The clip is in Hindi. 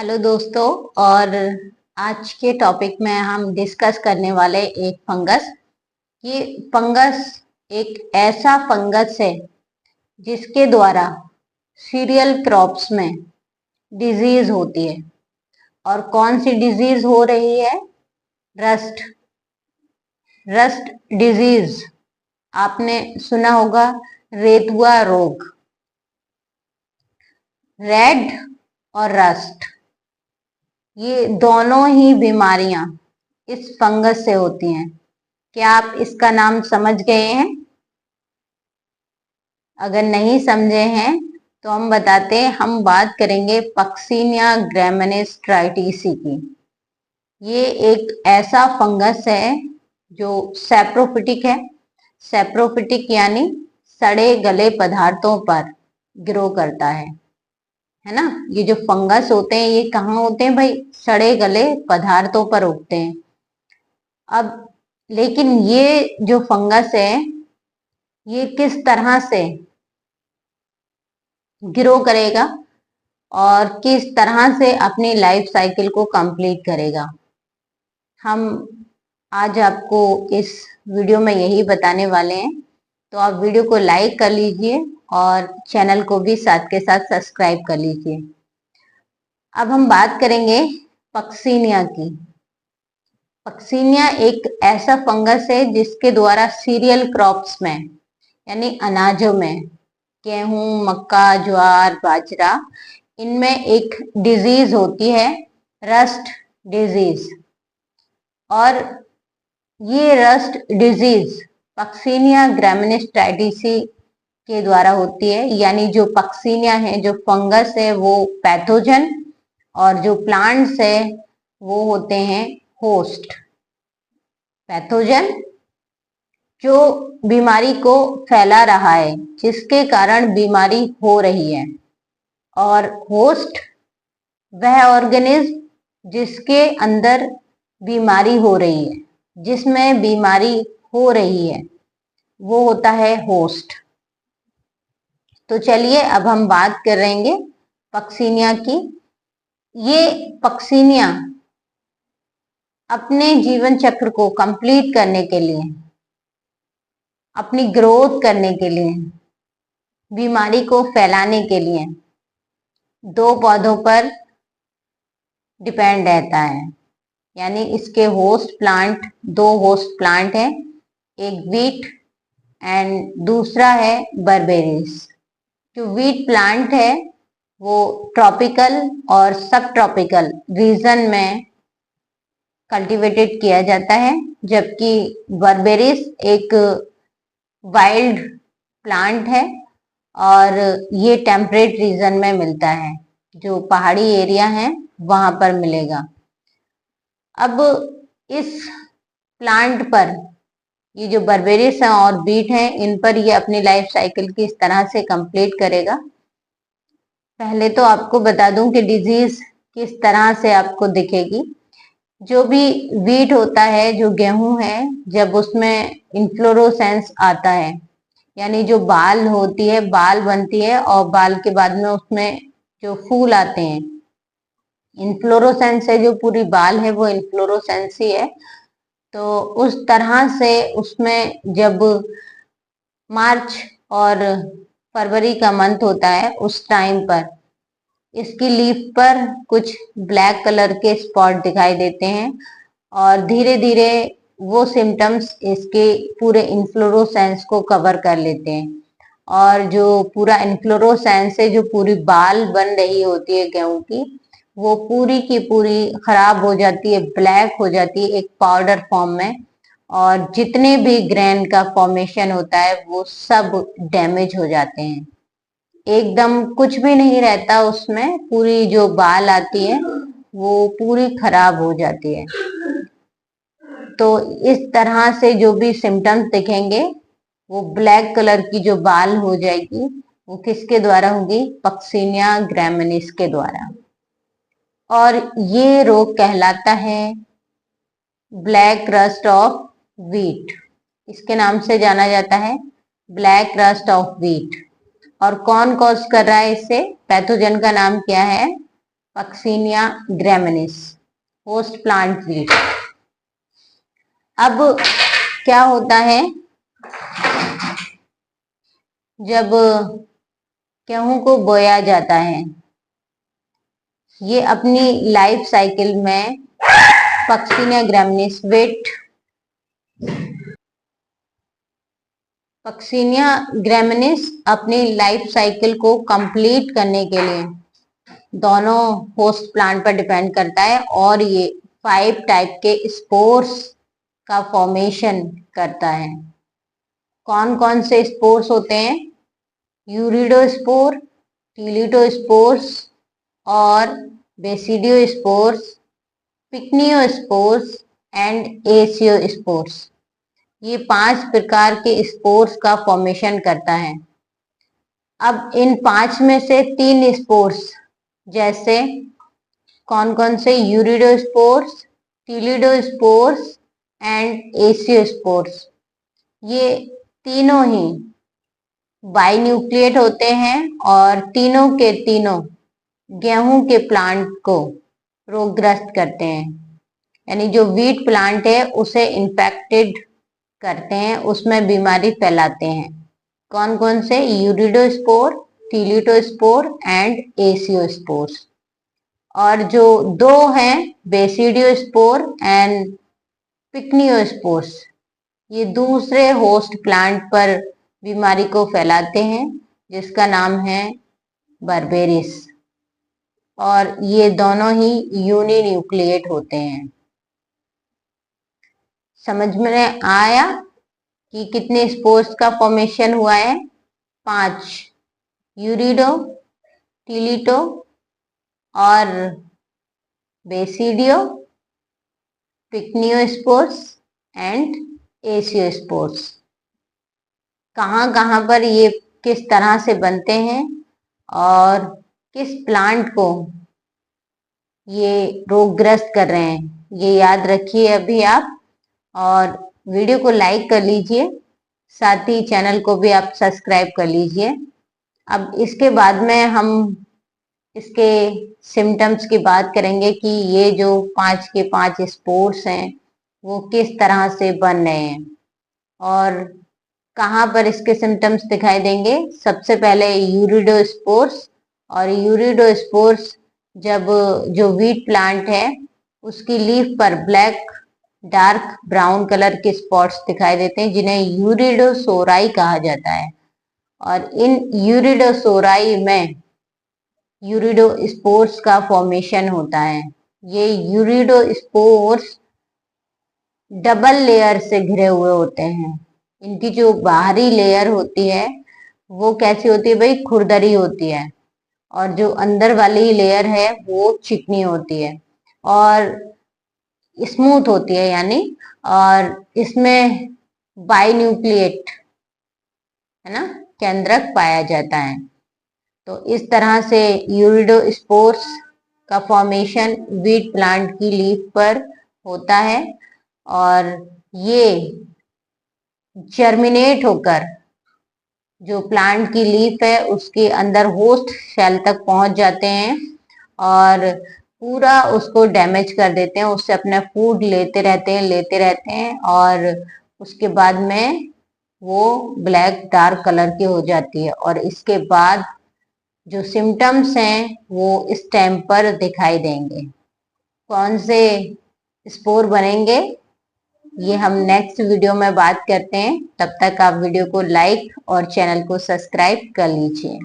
हेलो दोस्तों। और आज के टॉपिक में हम डिस्कस करने वाले एक फंगस। ये फंगस एक ऐसा फंगस है जिसके द्वारा सीरियल क्रॉप्स में डिजीज होती है। और कौन सी डिजीज हो रही है? Rust rust disease. आपने सुना होगा, रेतुआ रोग। रेड और रस्ट, ये दोनों ही बीमारियां इस फंगस से होती हैं। क्या आप इसका नाम समझ गए हैं? अगर नहीं समझे हैं तो हम बताते हैं। हम बात करेंगे पक्सिनिया ग्रैमिनीस ट्राइटिसी की। ये एक ऐसा फंगस है जो सैप्रोफिटिक है। सैप्रोफिटिक यानी सड़े गले पदार्थों पर ग्रो करता है ना। ये जो फंगस होते हैं ये कहाँ होते हैं भाई? सड़े गले पदार्थों पर उगते हैं। अब लेकिन ये जो फंगस है ये किस तरह से ग्रो करेगा और किस तरह से अपनी लाइफ साइकिल को कंप्लीट करेगा, हम आज आपको इस वीडियो में यही बताने वाले हैं। तो आप वीडियो को लाइक कर लीजिए और चैनल को भी साथ के साथ सब्सक्राइब कर लीजिए। अब हम बात करेंगे पक्सिनिया की। पक्सिनिया एक ऐसा फंगस है जिसके द्वारा सीरियल क्रॉप्स में यानी अनाजों में, गेहूं, मक्का, ज्वार, बाजरा, इनमें एक डिजीज होती है, रस्ट डिजीज। और ये रस्ट डिजीज पक्सिनिया ग्रैमिनीस ट्राइटिसी के द्वारा होती है। यानी जो पक्सिनिया है, जो फंगस है, वो पैथोजन, और जो प्लांट्स है वो होते हैं होस्ट। पैथोजन जो बीमारी को फैला रहा है, जिसके कारण बीमारी हो रही है, और होस्ट वह ऑर्गेनिज्म जिसके अंदर बीमारी हो रही है, जिसमें बीमारी हो रही है, वो होता है होस्ट। तो चलिए अब हम बात करेंगे पक्सिनिया की। ये पक्सिनिया अपने जीवन चक्र को कंप्लीट करने के लिए, अपनी ग्रोथ करने के लिए, बीमारी को फैलाने के लिए दो पौधों पर डिपेंड रहता है। यानी इसके होस्ट प्लांट, दो होस्ट प्लांट है, एक वीट एंड दूसरा है बर्बेरिस। जो वीट प्लांट है वो ट्रॉपिकल और सब ट्रॉपिकल रीजन में कल्टीवेटेड किया जाता है, जबकि बर्बेरिस एक वाइल्ड प्लांट है और ये टेम्परेट रीजन में मिलता है, जो पहाड़ी एरिया है वहां पर मिलेगा। अब इस प्लांट पर, ये जो बर्बेरिस है और बीट है, इन पर ये अपनी लाइफ साइकिल किस तरह से कंप्लीट करेगा। पहले तो आपको बता दूं कि डिजीज किस तरह से आपको दिखेगी। जो भी वीट होता है, जो गेहूं है, जब उसमें इन्फ्लोरोसेंस आता है, यानी जो बाल होती है, बाल बनती है और बाल के बाद में उसमें जो फूल आते हैं, इन्फ्लोरोसेंस है, जो पूरी बाल है वो इन्फ्लोरोसेंस ही है। तो उस तरह से उसमें जब मार्च और फरवरी का मंथ होता है, उस टाइम पर इसकी लीफ पर कुछ ब्लैक कलर के स्पॉट दिखाई देते हैं और धीरे धीरे वो सिम्टम्स इसके पूरे इन्फ्लोरोसेंस को कवर कर लेते हैं। और जो पूरा इन्फ्लोरोसेंस है, जो पूरी बाल बन रही होती है गेहूं की, वो पूरी की पूरी खराब हो जाती है, ब्लैक हो जाती है एक पाउडर फॉर्म में। और जितने भी ग्रेन का फॉर्मेशन होता है वो सब डैमेज हो जाते हैं, एकदम कुछ भी नहीं रहता उसमें। पूरी जो बाल आती है वो पूरी खराब हो जाती है। तो इस तरह से जो भी सिम्टम्स दिखेंगे, वो ब्लैक कलर की जो बाल हो जाएगी, वो किसके द्वारा होगी? पक्सिनिया ग्रैमिनीस के द्वारा। और ये रोग कहलाता है ब्लैक रस्ट ऑफ व्हीट। इसके नाम से जाना जाता है, ब्लैक रस्ट ऑफ व्हीट। और कौन कॉज कर रहा है इसे? पैथोजन का नाम क्या है? Puccinia graminis, host plant wheat. अब क्या होता है, जब गेहूं को बोया जाता है, ये अपनी लाइफ साइकिल में पक्सिनिया ग्रैमिनिस वीट, पक्सिनिया ग्रैमिनिस अपनी लाइफ साइकिल को कंप्लीट करने के लिए दोनों होस्ट प्लांट पर डिपेंड करता है और ये 5 टाइप के स्पोर्स का फॉर्मेशन करता है। कौन कौन से स्पोर्स होते हैं? यूरिडोस्पोर, टीलिडोस्पोर्स और बेसिडियोस्पोर्स, पिक्नियोस्पोर्स एंड एसियोस्पोर्स। ये 5 प्रकार के स्पोर्स का फॉर्मेशन करता है। अब इन 5 में से 3 स्पोर्स, जैसे कौन कौन से? यूरिडोस्पोर्स, टीलिडोस्पोर्स एंड एसियोस्पोर्स, ये तीनों ही बाइन्यूक्लिएट होते हैं और तीनों के तीनों गेहूं के प्लांट को रोगग्रस्त करते हैं, यानी जो वीट प्लांट है उसे इन्फेक्टेड करते हैं, उसमें बीमारी फैलाते हैं। कौन कौन से? यूरिडोस्पोर, टीलिडोस्पोर एंड एसियोस्पोर्स। और जो 2 हैं, बेसिडियोस्पोर एंड पिक्नियोस्पोर्स, ये दूसरे होस्ट प्लांट पर बीमारी को फैलाते हैं, जिसका नाम है बर्बेरिस। और ये दोनों ही यूनिन्यूक्लिएट होते हैं। समझ में आया कि कितने स्पोर्स का फॉर्मेशन हुआ है? 5, यूरिडो, टीलिडो और बेसिडियो, पिक्नियोस्पोर्स एंड एसियोस्पोर्स। कहाँ कहाँ पर ये किस तरह से बनते हैं और किस प्लांट को ये रोगग्रस्त कर रहे हैं, ये याद रखिए अभी आप। और वीडियो को लाइक कर लीजिए, साथ ही चैनल को भी आप सब्सक्राइब कर लीजिए। अब इसके बाद में हम इसके सिम्टम्स की बात करेंगे कि ये जो 5 के 5 स्पोर्स हैं वो किस तरह से बन रहे हैं और कहाँ पर इसके सिम्टम्स दिखाई देंगे। सबसे पहले यूरिडोस्पोर्स, और यूरिडोस्पोर्स जब जो वीट प्लांट है उसकी लीफ पर ब्लैक डार्क ब्राउन कलर के स्पॉट्स दिखाई देते हैं, जिन्हें यूरिडोसोराई कहा जाता है। और इन यूरिडोसोराई में यूरिडोस्पोर्स का फॉर्मेशन होता है। ये यूरिडोस्पोर्स डबल लेयर से घिरे हुए होते हैं। इनकी जो बाहरी लेयर होती है वो कैसी होती है भाई? खुरदरी होती है, और जो अंदर वाली लेयर है वो चिकनी होती है और स्मूथ होती है, यानी। और इसमें बाइन्यूक्लिएट, है ना, केंद्रक पाया जाता है। तो इस तरह से यूरिडोस्पोर्स का फॉर्मेशन वीट प्लांट की लीफ पर होता है और ये जर्मिनेट होकर जो प्लांट की लीफ है उसके अंदर होस्ट सेल तक पहुंच जाते हैं और पूरा उसको डैमेज कर देते हैं, उससे अपना फूड लेते रहते हैं और उसके बाद में वो ब्लैक डार्क कलर की हो जाती है। और इसके बाद जो सिम्टम्स हैं वो इस टाइम पर दिखाई देंगे। कौन से स्पोर बनेंगे ये हम नेक्स्ट वीडियो में बात करते हैं। तब तक आप वीडियो को लाइक और चैनल को सब्सक्राइब कर लीजिए।